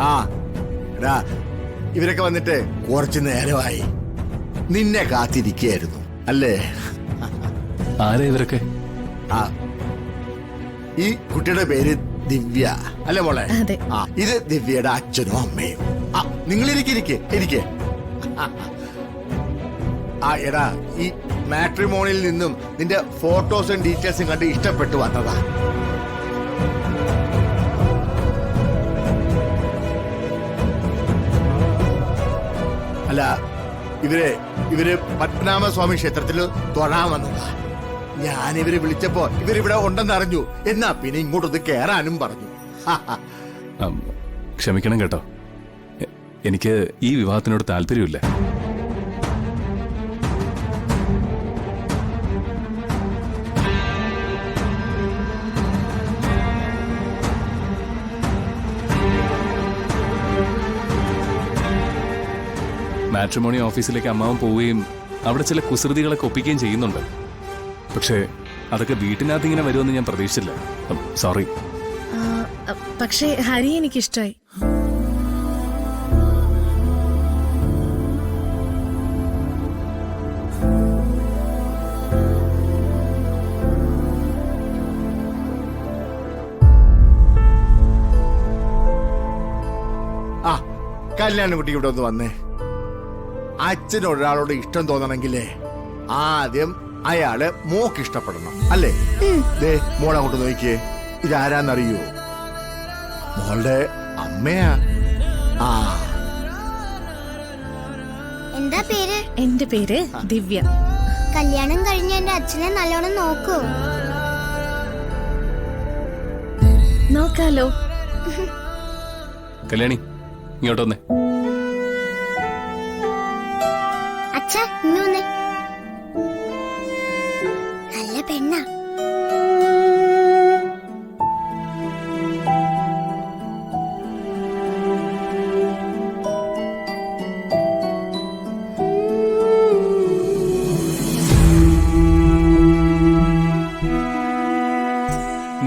ആ എടാ ഇവരൊക്കെ വന്നിട്ട് കുറച്ചു നേരമായി. നിന്നെ കാത്തിരിക്കുകയായിരുന്നു അല്ലേ? ആരാ ഇവരൊക്കെ? ആ ഈ കുട്ടിയുടെ പേര് ദിവ്യ അല്ലേ മോളെ? ആ ഇത് ദിവ്യയുടെ അച്ഛനും അമ്മയും. ആ നിങ്ങൾ ഇരിക്കെ. ആ എടാ ഈ മാട്രിമോണിയിൽ നിന്നും നിന്റെ ഫോട്ടോസും ഡീറ്റെയിൽസും കണ്ട് ഇഷ്ടപ്പെട്ടു വന്നതാ. അല്ല ഇവര് പത്മനാഭസ്വാമി ക്ഷേത്രത്തിൽ തൊഴാൻ വന്നതാ. ഞാനിവര് വിളിച്ചപ്പോ ഇവരിവിടെ ഉണ്ടെന്ന് അറിഞ്ഞു. എന്നാ പിന്നെ ഇങ്ങോട്ടൊന്ന് കേറാനും പറഞ്ഞു. ക്ഷമിക്കണം കേട്ടോ, എനിക്ക് ഈ വിവാഹത്തിനോട് താല്പര്യമില്ല. മാട്രിമോണി ഓഫീസിലേക്ക് അമ്മാവൻ പോവുകയും അവിടെ ചില കുസൃതികളൊക്കെ ഒപ്പിക്കുകയും ചെയ്യുന്നുണ്ട്. പക്ഷേ അതൊക്കെ വീട്ടിനകത്ത് ഇങ്ങനെ വരുമെന്ന് ഞാൻ പ്രതീക്ഷിച്ചില്ല. സോറി. പക്ഷേ ഹരി എനിക്കിഷ്ടായി. ആ കല്യാണക്കുട്ടി ഇവിടെ ഒന്ന് വന്നേ. അച്ഛനൊരാളോട് ഇഷ്ടം തോന്നണമെങ്കിലേ ആദ്യം അയാള് മോക്ക് ഇഷ്ടപ്പെടണം അല്ലേ? ദേ മോളെ അങ്ങോട്ട് നോക്കിയേ. ഇതാരാന്നറിയോ? മോളുടെ അമ്മയാ. ആ എന്താ പേര്? എന്റെ പേര് ദിവ്യ. കല്യാണം കഴിഞ്ഞ എന്റെ അച്ഛനെ നല്ലോണം നോക്കൂ. നോക്കാലോ. കല്യാണി ഇങ്ങോട്ട് വന്നേ. അച്ഛാ ഇങ്ങ് വന്നേ. നല്ല പെണ്ണാ.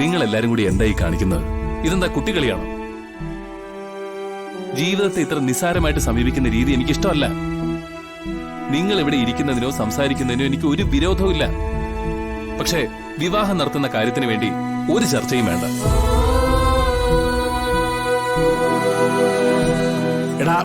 നിങ്ങൾ എല്ലാരും കൂടി എന്തായി കാണിക്കുന്നത്? ഇതെന്താ കുട്ടികളിയാണോ? ജീവിതത്തെ ഇത്ര നിസ്സാരമായിട്ട് സമീപിക്കുന്ന രീതി എനിക്കിഷ്ടമല്ല. നിങ്ങൾ ഇവിടെ ഇരിക്കുന്നതിനോ സംസാരിക്കുന്നതിനോ എനിക്ക് ഒരു വിരോധവുമില്ല. പക്ഷേ വിവാഹം നടത്തുന്ന കാര്യത്തിന് വേണ്ടി ഒരു ചർച്ചയും വേണ്ട. എടാ